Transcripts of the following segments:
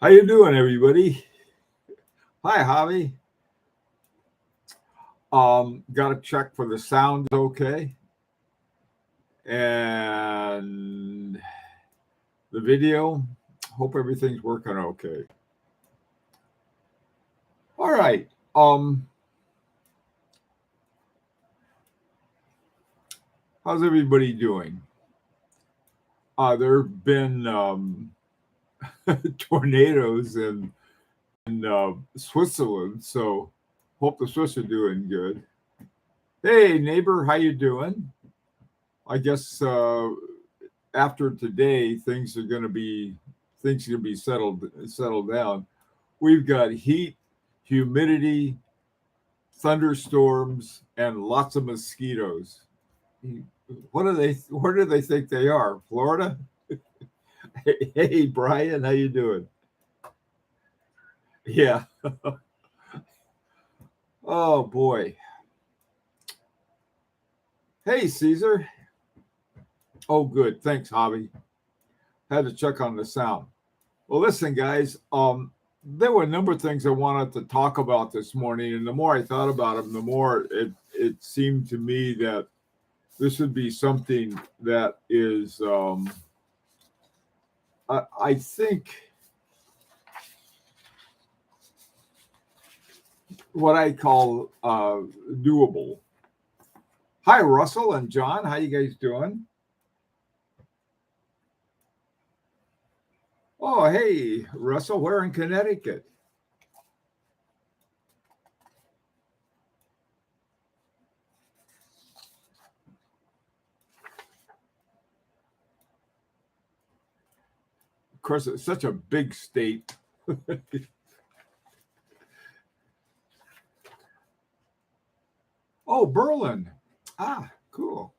How you doing, everybody? Hi, Javi. Got to check for the sound okay, and the video. Hope everything's working okay. All right. How's everybody doing? There have been tornadoes in Switzerland, so hope the Swiss are doing good. Hey, neighbor, how you doing? I guess after today, things are gonna be settled down. We've got heat, humidity, thunderstorms, and lots of mosquitoes. What do they? Where do they think they are? Florida? Hey, Brian, how you doing? Yeah. Oh boy. Hey, Caesar. Oh, good. Thanks, Hobby. Had to check on the sound. Well, listen, guys. There were a number of things I wanted to talk about this morning, and the more I thought about them, the more it seemed to me that this would be something that is, I think, what I call doable. Hi, Russell and John. How you guys doing? Oh, hey, Russell. Where in Connecticut? Of course, it's such a big state. Oh, Berlin. Ah, cool.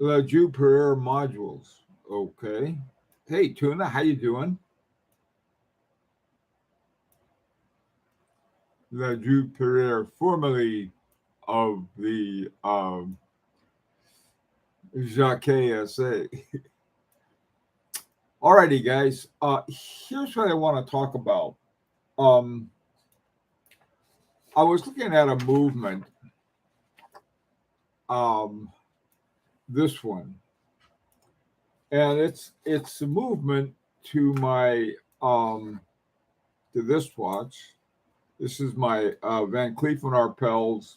The Jupiter modules. Okay. Hey, Tuna, how you doing? The Jupiter, formerly of the Jacques SA. Alrighty, guys. Here's what I want to talk about. Um, I was looking at a movement. Um, this one, and it's a movement to my to this watch. This is my Van Cleef and Arpels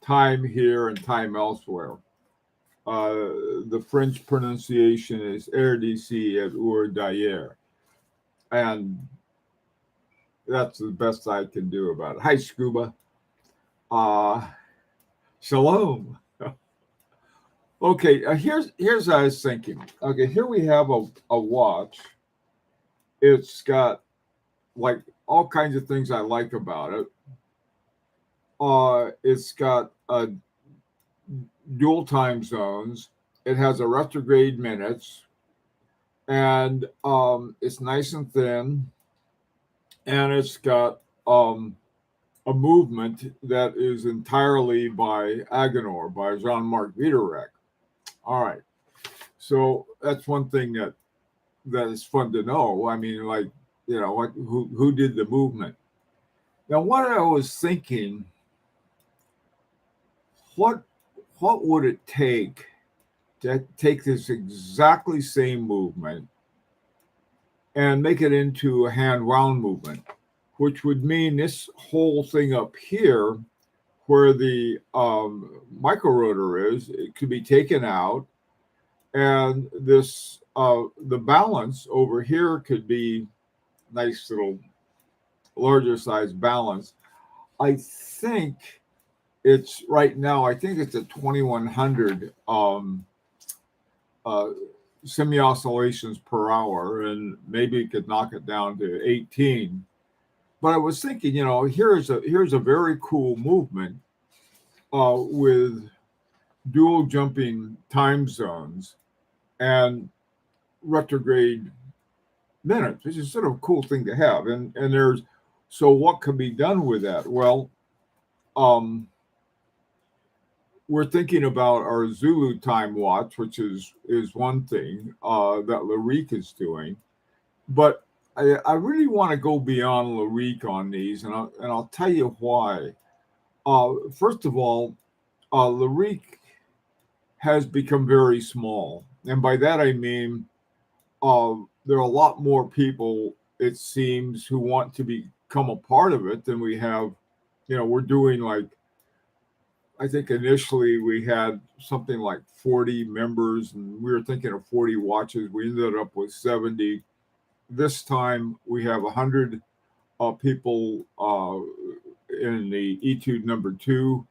time here and time elsewhere. The French pronunciation is Air d'ici et Ur d'ailleurs, and that's the best I can do about it. Hi, Scuba. Uh, Shalom. Okay, here's what I was thinking. Okay, here we have a watch. It's got like all kinds of things I like about it. It's got dual time zones. It has a retrograde minutes, and it's nice and thin, and it's got a movement that is entirely by Agenor, by Jean-Marc Viderec. All right, so that's one thing that is fun to know. I mean, like, what who did the movement? Now, what I was thinking, what what would it take to take this exactly same movement and make it into a hand wound movement, which would mean this whole thing up here, where the micro rotor is, it could be taken out, and this the balance over here could be nice little larger size balance. I think it's right now. I think it's at 2100 semi oscillations per hour, and maybe it could knock it down to 18. But I was thinking, here's a very cool movement with dual jumping time zones and retrograde minutes, which is sort of a cool thing to have. And there's so what can be done with that? Well, we're thinking about our Zulu time watch, which is one thing that Larique is doing. But I really want to go beyond Larique on these, and I'll tell you why. First of all, Larique has become very small, and by that I mean there are a lot more people, it seems, who want to become a part of it than we have. We're doing like, I think initially we had something like 40 members, and we were thinking of 40 watches. We ended up with 70. This time we have 100 people in the Etude number 2,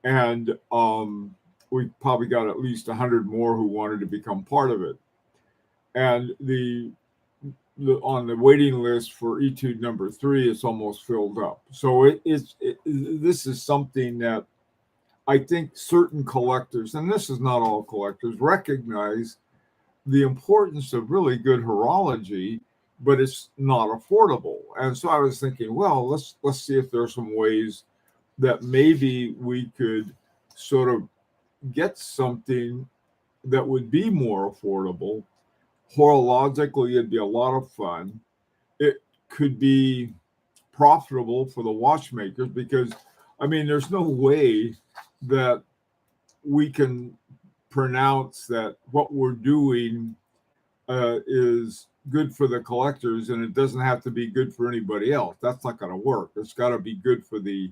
and we probably got at least 100 more who wanted to become part of it. And on the waiting list for Etude number 3, it's almost filled up. So this is something that I think certain collectors, and this is not all collectors, recognize the importance of really good horology, but it's not affordable. And so I was thinking, well, let's see if there are some ways that maybe we could sort of get something that would be more affordable. Horologically, it'd be a lot of fun. It could be profitable for the watchmakers because, I mean, there's no way that we can pronounce that what we're doing is good for the collectors, and it doesn't have to be good for anybody else. That's not going to work. It's got to be good for the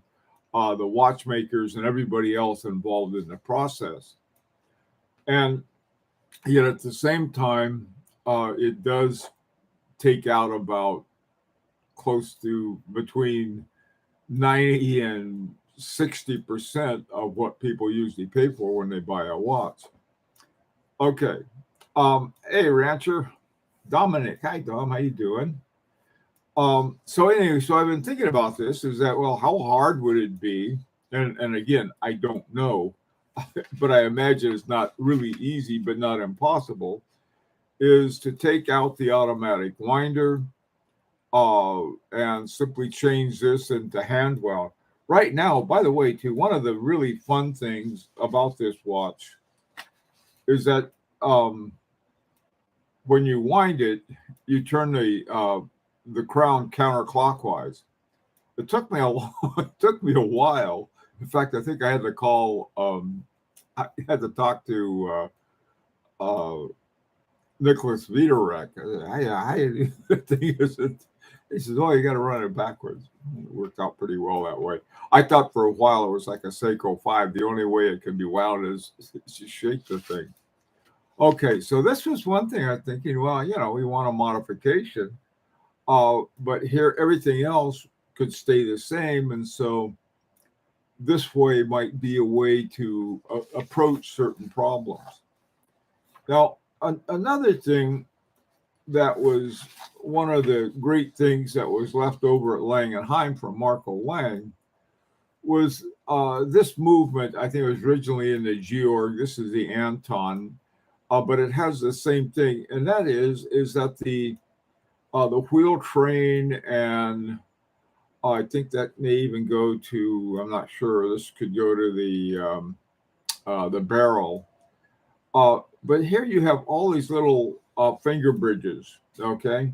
watchmakers and everybody else involved in the process. And yet at the same time, it does take out about close to between 90 and 60% of what people usually pay for when they buy a watch. Okay. Hey, Rancher. Dominic. Hi, Dom. How you doing? So anyway, so I've been thinking about this, is that, well, how hard would it be? And again, I don't know, but I imagine it's not really easy, but not impossible, is to take out the automatic winder and simply change this into hand wound. Right now, by the way, too, one of the really fun things about this watch is that when you wind it, you turn the crown counterclockwise. It took me a while. In fact, I think I had to call. I had to talk to Nicholas Vitorek. The thing is, he says, "Oh, you got to run it backwards." It worked out pretty well that way. I thought for a while it was like a Seiko 5. The only way it can be wound is to shake the thing. Okay, so this was one thing I'm thinking, well, we want a modification, but here everything else could stay the same. And so this way might be a way to approach certain problems. Now, another thing that was one of the great things that was left over at Lang and Heim from Marco Lang was this movement. I think it was originally in the Georg. This is the Anton. But it has the same thing, and that is that the wheel train, and I think that may even go to, I'm not sure, this could go to the barrel. But here you have all these little finger bridges, okay?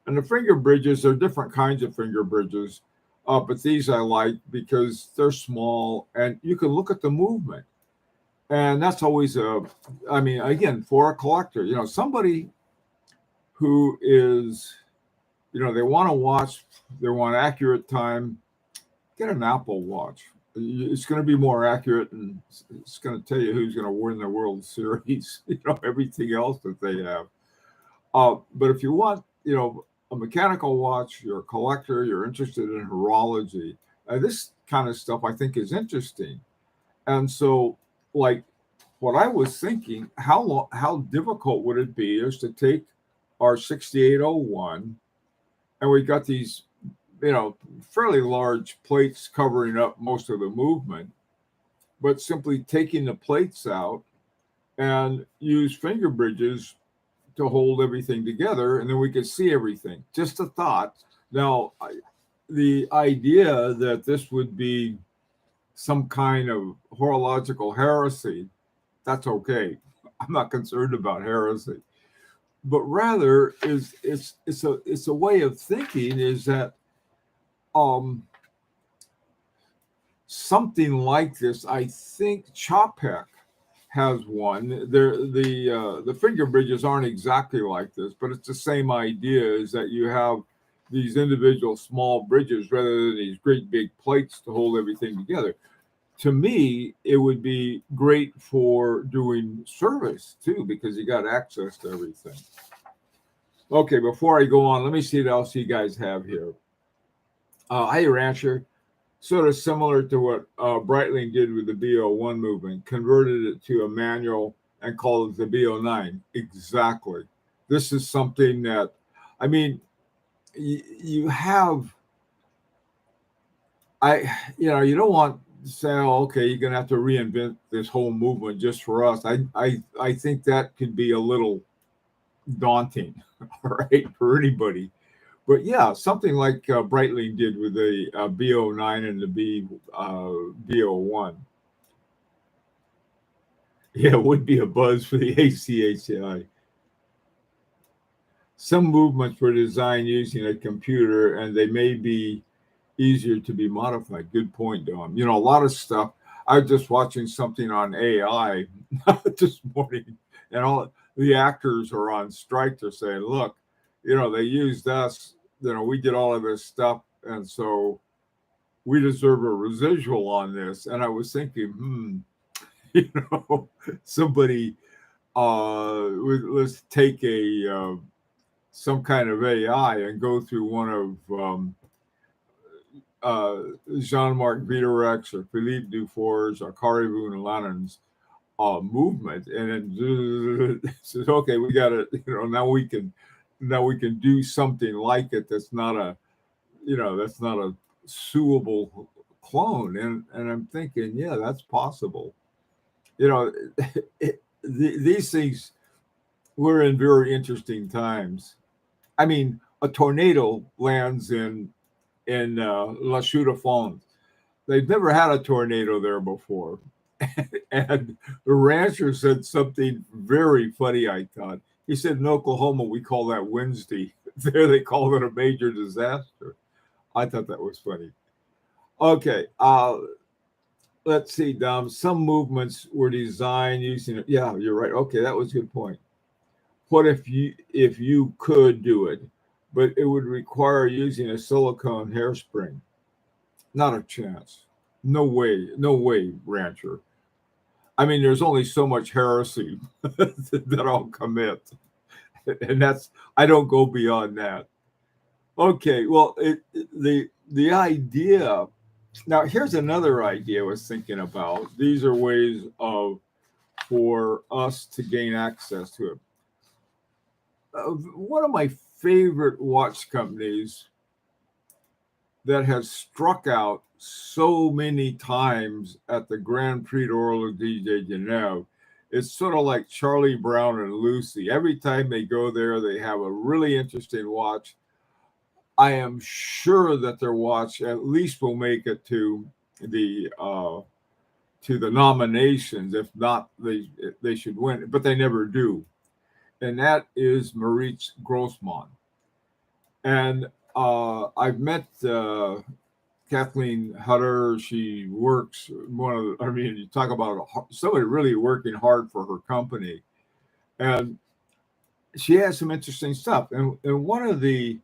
And the finger bridges are different kinds of finger bridges, but these I like because they're small, and you can look at the movement. And that's always again, for a collector, somebody who is, they want to watch, they want accurate time, get an Apple Watch. It's going to be more accurate, and it's going to tell you who's going to win the World Series, everything else that they have. But if you want, a mechanical watch, you're a collector, you're interested in horology, this kind of stuff I think is interesting. And so, like, what I was thinking, how difficult would it be is to take our 6801, and we got these, fairly large plates covering up most of the movement, but simply taking the plates out and use finger bridges to hold everything together, and then we could see everything. Just a thought. Now, the idea that this would be some kind of horological heresy, that's okay. I'm not concerned about heresy, but rather is it's a way of thinking is that um, something like this. I think Chopek has one. The finger bridges aren't exactly like this, but it's the same idea. Is that you have these individual small bridges rather than these great big plates to hold everything together. To me, it would be great for doing service too, because you got access to everything. Okay, before I go on, let me see what else you guys have here. Hey, Rancher, sort of similar to what Breitling did with the BO1 movement, converted it to a manual and called it the BO9. Exactly. This is something that, I mean, you have, you don't want to say, oh, okay, you're going to have to reinvent this whole movement just for us. I think that could be a little daunting, all right, for anybody. But yeah, something like Breitling did with the BO9 and the BO1. Yeah, it would be a buzz for the ACHI. Some movements were designed using a computer and they may be easier to be modified. Good point, Dom. A lot of stuff. I was just watching something on AI this morning, and all the actors are on strike. They're saying, look, they used us, we did all of this stuff, and so we deserve a residual on this. And I was thinking, somebody, let's take some kind of AI and go through one of Jean-Marc Viderec's or Philippe Dufour's or Caribou and Lennon's movement, and then says, "Okay, we got it. Now we can do something like it. That's not a suable clone." And I'm thinking, yeah, that's possible. These things. We're in very interesting times. I mean, a tornado lands in La Chaux-de-Fonds. They've never had a tornado there before. And the rancher said something very funny, I thought. He said, in Oklahoma, we call that Wednesday. There they call it a major disaster. I thought that was funny. Okay, let's see, Dom. Some movements were designed using it. Yeah, you're right. Okay, that was a good point. What if you could do it, but it would require using a silicone hairspring? Not a chance. No way, rancher. I mean, there's only so much heresy that I'll commit, and I don't go beyond that. Okay, well, the idea. Now, here's another idea I was thinking about. These are ways for us to gain access to it. One of my favorite watch companies that has struck out so many times at the Grand Prix d'Horlogerie de Genève. It's sort of like Charlie Brown and Lucy. Every time they go there, they have a really interesting watch. I am sure that their watch at least will make it to the nominations. If not, they should win, but they never do. And that is Moritz Grossmann. And I've met Kathleen Hutter. She works you talk about somebody really working hard for her company. And she has some interesting stuff. And one of the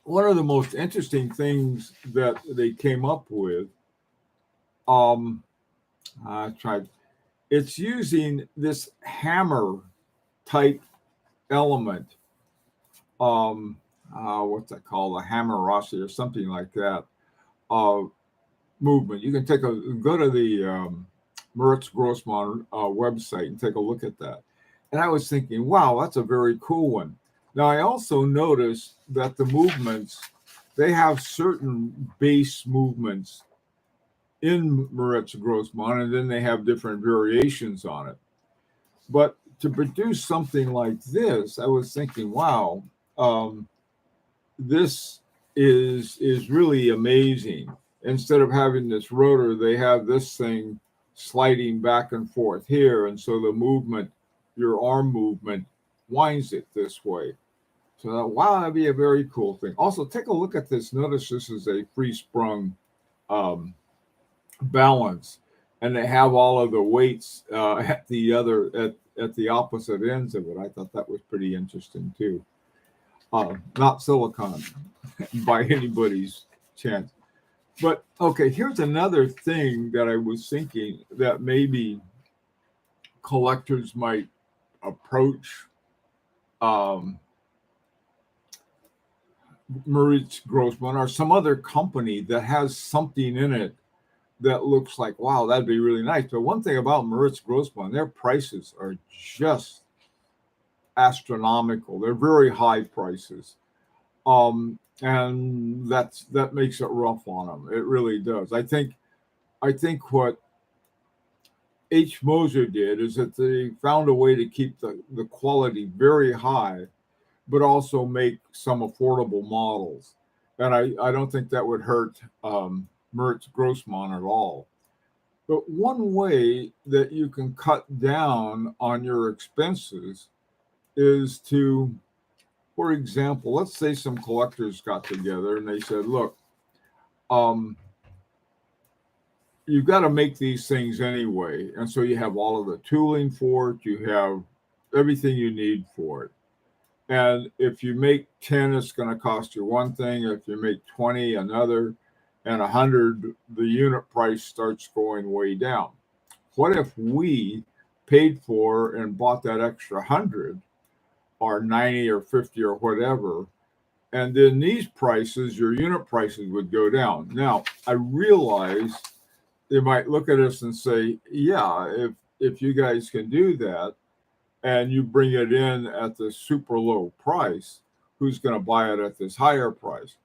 most interesting things that they came up with, I tried. It's using this hammer type element. What's that called? A hammer Rossi or something like that. Movement. You can go to the Moritz Grossmann website and take a look at that. And I was thinking, wow, that's a very cool one. Now, I also noticed that the movements, they have certain base movements in Moritz Grossmann, and then they have different variations on it. But to produce something like this, I was thinking, wow, this is really amazing. instead of having this rotor, they have this thing sliding back and forth here. And so the movement, your arm movement, winds it this way. So, wow, that'd be a very cool thing. Also, take a look at this. Notice this is a free sprung um, balance, and they have all of the weights at the opposite ends of it. I thought that was pretty interesting too. Not silicon by anybody's chance. But okay, here's another thing that I was thinking that maybe collectors might approach um, Moritz Grossman or some other company that has something in it that looks like, wow, that'd be really nice. But one thing about Moritz Grossman, their prices are just astronomical. They're very high prices. And that makes it rough on them. It really does. I think what H. Moser did is that they found a way to keep the quality very high, but also make some affordable models. And I don't think that would hurt Moritz Grossman at all. But one way that you can cut down on your expenses is to, for example, let's say some collectors got together and they said, look, um, you've got to make these things anyway. And so you have all of the tooling for it, you have everything you need for it. And if you make 10, it's going to cost you one thing. If you make 20, another, and 100, the unit price starts going way down. What if we paid for and bought that extra 100 or 90 or 50 or whatever? And then these prices, your unit prices would go down. Now, I realize they might look at us and say, yeah, if you guys can do that, and you bring it in at the super low price, who's going to buy it at this higher price?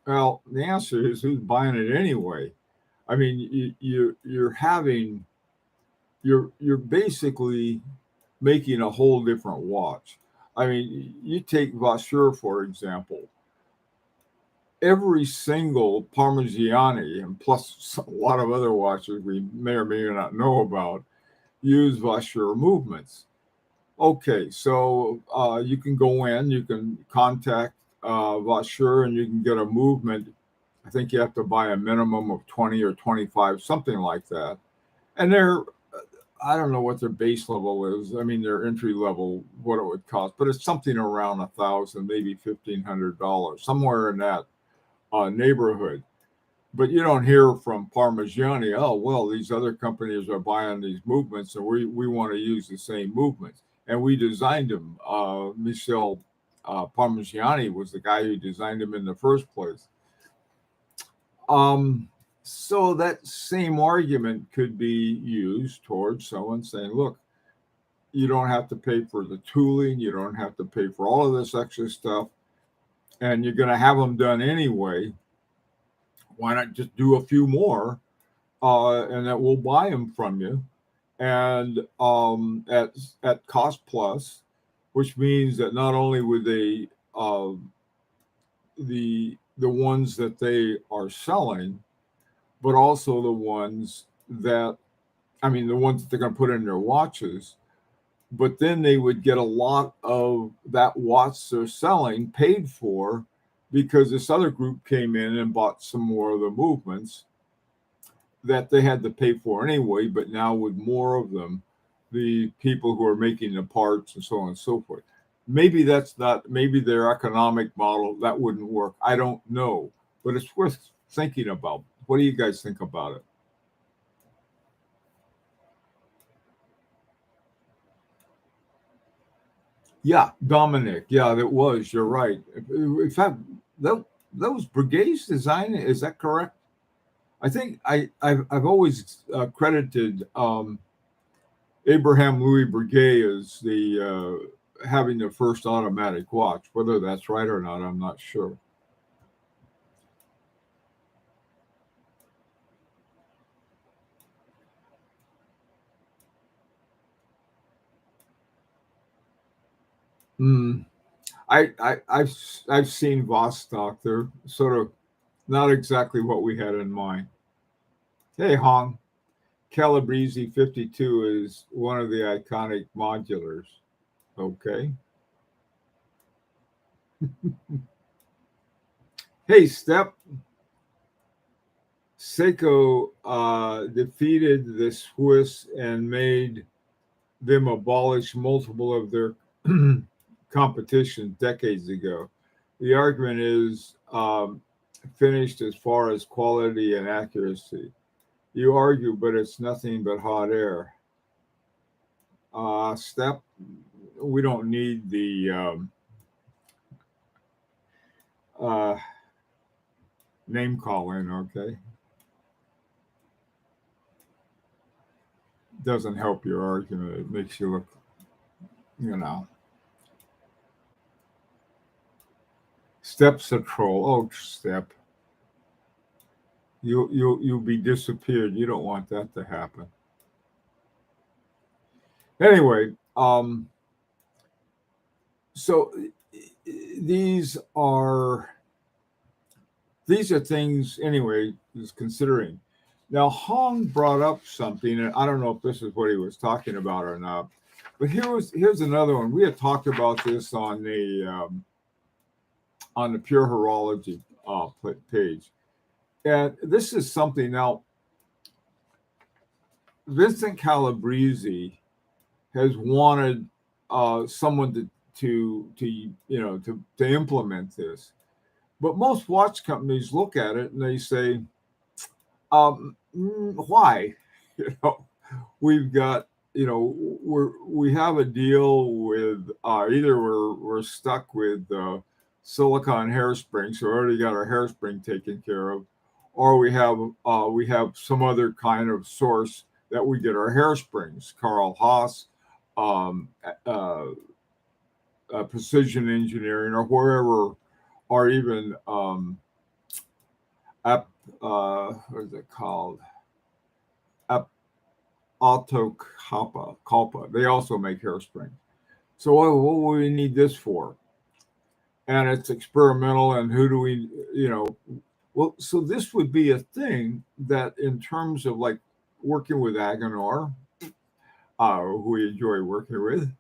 Well, the answer is who's buying it anyway. I mean, you're basically making a whole different watch. I mean, you take Vaucher, for example. Every single Parmigiani, and plus a lot of other watches we may or may not know about, use Vaucher movements. Okay, so you can go in, you can contact Vaucher, and you can get a movement. I think you have to buy a minimum of 20 or 25, something like that. And I don't know what their base level is. I mean, their entry level, what it would cost, but it's something around $1,000, maybe $1,500, somewhere in that neighborhood. But you don't hear from Parmigiani, oh, well, these other companies are buying these movements and we want to use the same movements. And we designed them. Michel Parmigiani was the guy who designed them in the first place. So that same argument could be used towards someone saying, look, you don't have to pay for the tooling. You don't have to pay for all of this extra stuff. And you're going to have them done anyway. Why not just do a few more and that we'll buy them from you? And at cost plus, which means that not only would they the ones that they are selling, but also the ones that the ones that they're going to put in their watches. But then they would get a lot of that watch they're selling paid for because this other group came in and bought some more of the movements that they had to pay for anyway, but now with more of them, the people who are making the parts and so on and so forth. Maybe their economic model, that wouldn't work. I don't know, but it's worth thinking about. What do you guys think about it? Yeah, Dominic. Yeah, that was. You're right. In fact, that was Breguet's design. Is that correct? I think I've always credited Abraham Louis Breguet as the having the first automatic watch. Whether that's right or not, I'm not sure. Mm, I've seen Vostok. They're sort of not exactly what we had in mind. Hey, Hong. Calabrese 52 is one of the iconic modulars. Okay. Hey, Step. Seiko defeated the Swiss and made them abolish multiple of their competition decades ago. The argument is finished as far as quality and accuracy. You argue, but it's nothing but hot air. Step, we don't need the uh, name calling, okay? Doesn't help your argument. It makes you look, you know. Step's a troll. Oh, Step. You'll be disappeared. You don't want that to happen. Anyway, so these are these are things anyway is considering. Now Hong brought up something, and I don't know if this is what he was talking about or not. But here's another one. We had talked about this on the Pure Horology page, and this is something now. Vincent Calabrese has wanted someone to implement this, but most watch companies look at it and they say, why? You know, we've got we have a deal with either we're stuck with silicon hairspring, so we already got our hairspring taken care of, or we have some other kind of source that we get our hairsprings. Carl Haas, um, uh, Precision Engineering, or wherever, or even what is it called? Auto Culpa. They also make hairspring. So what do we need this for? And it's experimental. And who do we, Well, so this would be a thing that, in terms of like working with Agenor, who we enjoy working with,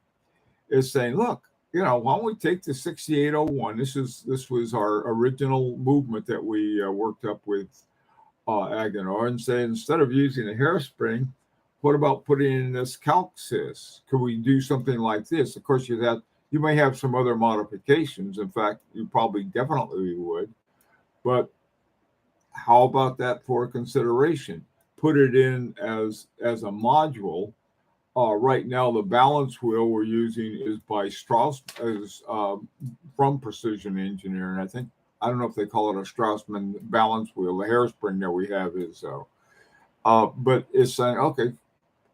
is saying, look, why don't we take the 6801? This was our original movement that we worked up with Agenor, and say, instead of using a hairspring, what about putting in this calxis? Could we do something like this? Of course, you may have some other modifications. In fact, you probably definitely would. But how about that for consideration? Put it in as a module. Right now, the balance wheel we're using is by Strauss, from Precision Engineering. I don't know if they call it a Straussman balance wheel. The hairspring that we have is, but it's saying, okay,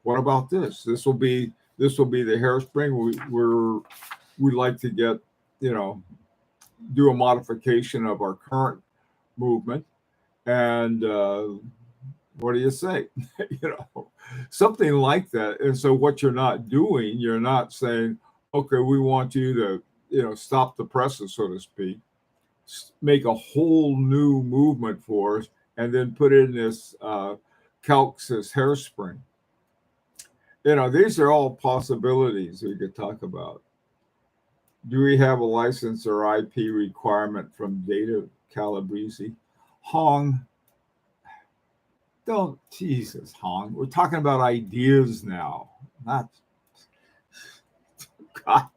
what about this? This will be the hairspring. We like to get, do a modification of our current movement, and what do you say? Something like that. And so what you're not saying, okay, we want you to, stop the presses, so to speak, make a whole new movement for us, and then put in this calxis hairspring. These are all possibilities we could talk about. Do we have a license or IP requirement from Data Calabrese? Hong, don't, Jesus, Hong. We're talking about ideas now, not God.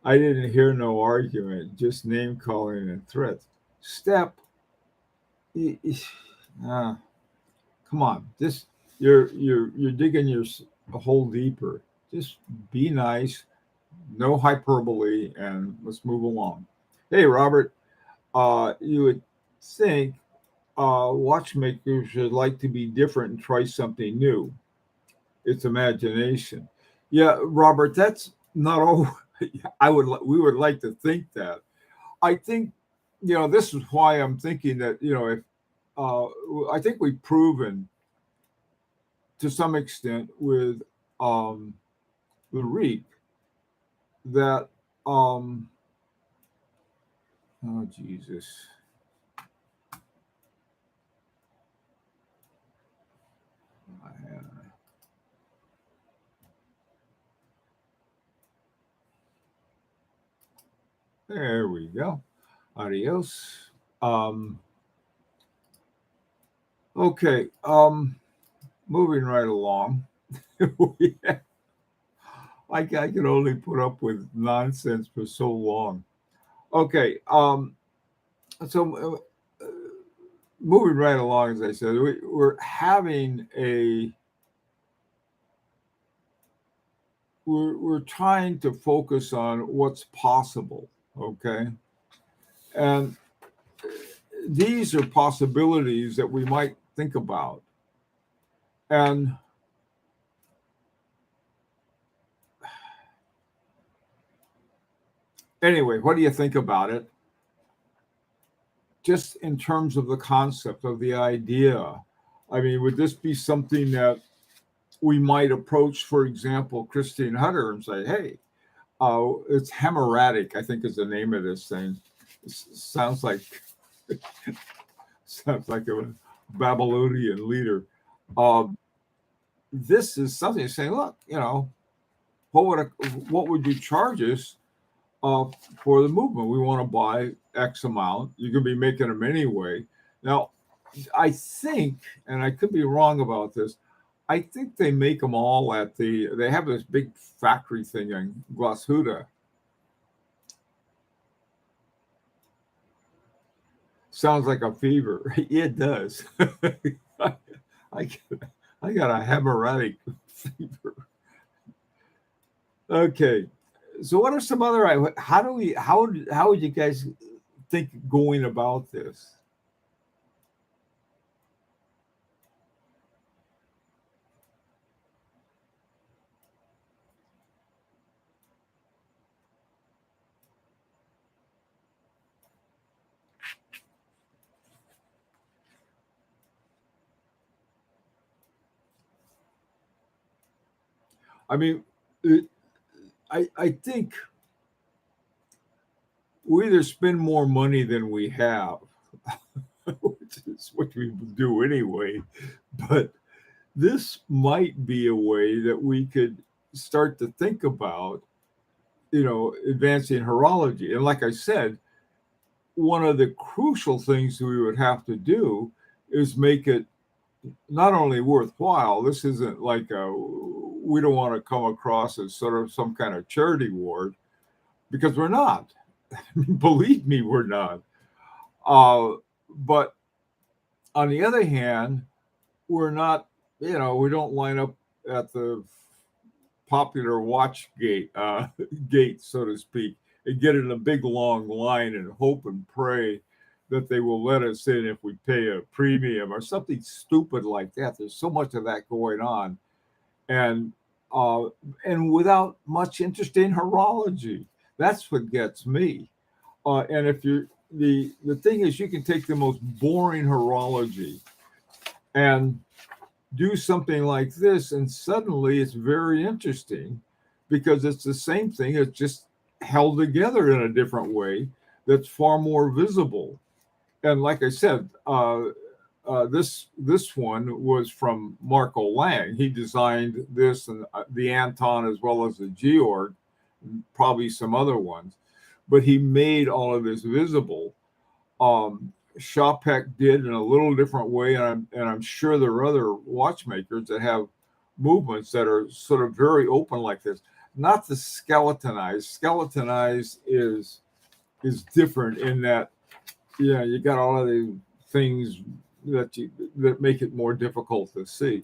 I didn't hear no argument, just name calling and threats. Step, uh, come on, just you're digging your a hole deeper. Just be nice, no hyperbole, and let's move along. Hey, Robert, you would think watchmakers should like to be different and try something new. It's imagination. Yeah, Robert, that's not all. We would like to think that. I think, this is why I'm thinking that, if uh, I think we've proven to some extent with the REAP that, oh Jesus, There we go. Adios. Um, okay. Moving right along. I can only put up with nonsense for so long. Okay. So moving right along, as I said, we're having a we're trying to focus on what's possible. Okay, and these are possibilities that we might think about. And anyway, what do you think about it? Just in terms of the concept of the idea. I mean, would this be something that we might approach, for example, Christine Hutter and say, hey, it's hemorrhagic, I think is the name of this thing. Sounds like sounds like a Babylonian leader. Um, this is something saying, look, what would you charge us uh, for the movement? We want to buy X amount. You can be making them anyway. Now, I think, and I could be wrong about this, I think they make them all they have this big factory thing in Glashütte. Sounds like a fever. It does. I, I got a hemorrhagic fever. Okay. So what are some other, how would you guys think going about this? I mean, it, I think we either spend more money than we have, which is what we do anyway. But this might be a way that we could start to think about, advancing horology. And like I said, one of the crucial things we would have to do is make it not only worthwhile. This isn't like we don't want to come across as sort of some kind of charity ward, because we're not. Believe me, we're not. But on the other hand, we're not, we don't line up at the popular watch gate, so to speak, and get in a big long line and hope and pray that they will let us in if we pay a premium or something stupid like that. There's so much of that going on, and uh, and without much interest in horology. That's what gets me. And if you're the thing is, you can take the most boring horology and do something like this, and suddenly it's very interesting because it's the same thing. It's just held together in a different way that's far more visible. And like I said, this one was from Marco Lang. He designed this and the Anton as well as the Georg, probably some other ones, but he made all of this visible. Shopek did in a little different way, and I'm sure there are other watchmakers that have movements that are sort of very open like this. Not the skeletonized. Skeletonized is different in that you got all of the things that make it more difficult to see.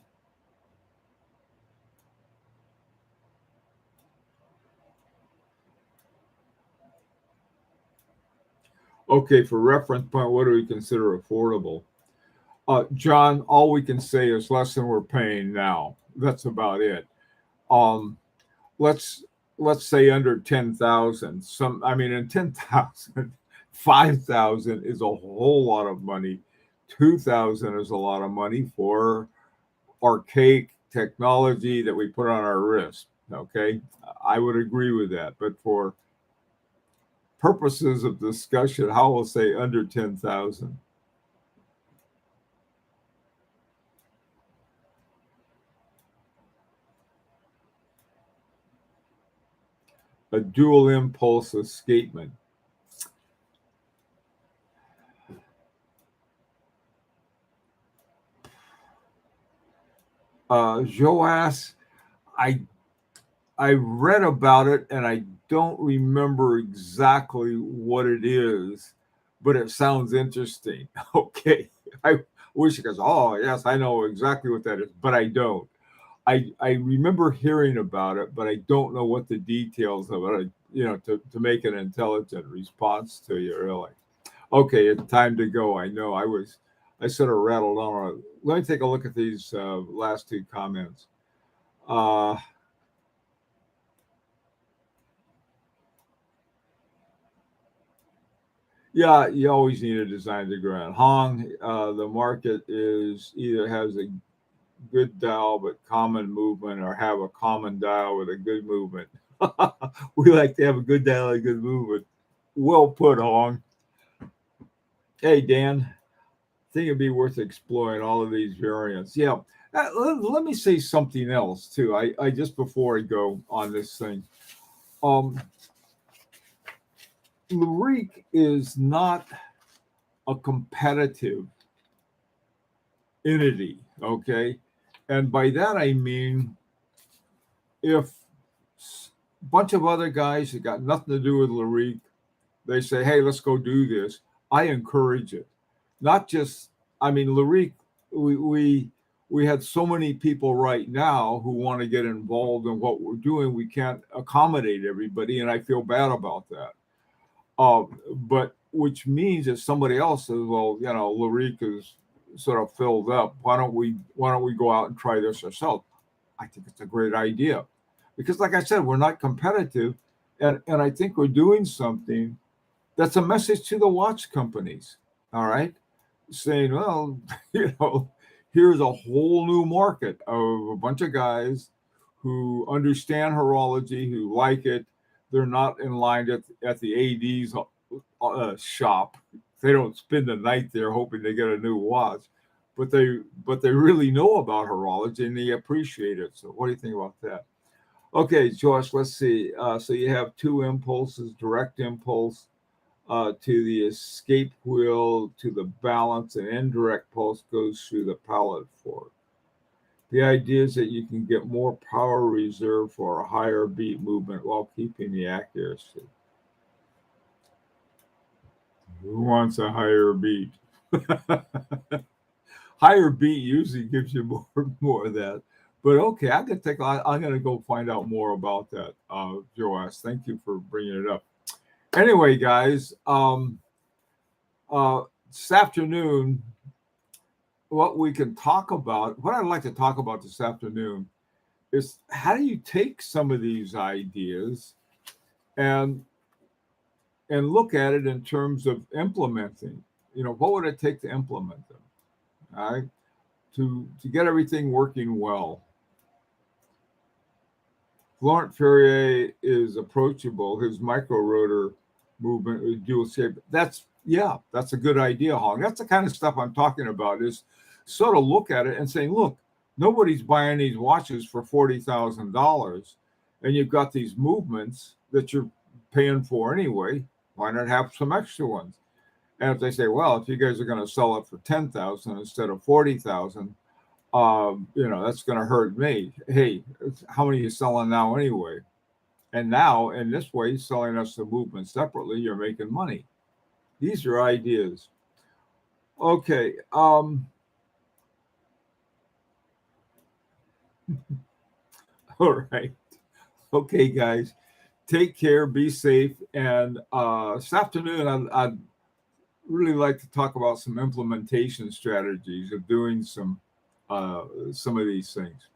Okay, for reference point, what do we consider affordable? John, all we can say is less than we're paying now. That's about it. Um, let's let's say under 10,000. I mean, in 10,000, 5,000 is a whole lot of money. 2,000 is a lot of money for archaic technology that we put on our wrist. Okay, I would agree with that. But for purposes of discussion, how will say under 10,000? A dual impulse escapement. Joas, I I read about it and I don't remember exactly what it is, but it sounds interesting. Okay. I wish it goes, oh, yes, I know exactly what that is, but I don't. I remember hearing about it, but I don't know what the details of it, to make an intelligent response to you, really. Okay, it's time to go. I know I sort of rattled on. Let me take a look at these last two comments. Uh, Yeah, you always need a design to ground. Hong, the market is either has a good dial but common movement, or have a common dial with a good movement. We like to have a good dial and a good movement. Well put, Hong. Hey, Dan, I think it'd be worth exploring all of these variants. Yeah. Let me say something else too. I just before I go on this thing. Um, Larique is not a competitive entity. Okay. And by that, I mean, if a bunch of other guys that got nothing to do with Larique, they say, hey, let's go do this, I encourage it. Not just, I mean, Larique, we had so many people right now who want to get involved in what we're doing. We can't accommodate everybody, and I feel bad about that. But which means that somebody else says, well, Larique is sort of filled up. Why don't we go out and try this ourselves? I think it's a great idea, because, like I said, we're not competitive, and I think we're doing something that's a message to the watch companies. All right, saying, well, you know, here's a whole new market of a bunch of guys who understand horology, who like it. They're not in line at the AD's shop. They don't spend the night there hoping to get a new watch, but they really know about horology and they appreciate it. So, what do you think about that? Okay, Josh, let's see. So you have two impulses: direct impulse to the escape wheel to the balance, and indirect pulse goes through the pallet fork. The idea is that you can get more power reserve for a higher beat movement while keeping the accuracy. Who wants a higher beat? Higher beat usually gives you more of that. But okay, I'm gonna go find out more about that, Joas. Thank you for bringing it up. Anyway, guys, this afternoon, what I'd like to talk about this afternoon is how do you take some of these ideas and look at it in terms of implementing. What would it take to implement them? All right, to get everything working well. Laurent Ferrier is approachable. His micro rotor movement with dual shape. That's a good idea, Hong. That's the kind of stuff I'm talking about. Is sort of look at it and saying, look, nobody's buying these watches for $40,000, and you've got these movements that you're paying for anyway. Why not have some extra ones? And if they say, well, if you guys are going to sell it for 10,000 instead of 40,000, that's going to hurt me. Hey, how many are you selling now anyway? And now, in this way, selling us the movement separately, you're making money. These are ideas. Okay. All right. Okay, guys. Take care. Be safe. And this afternoon, I'd really like to talk about some implementation strategies of doing some of these things.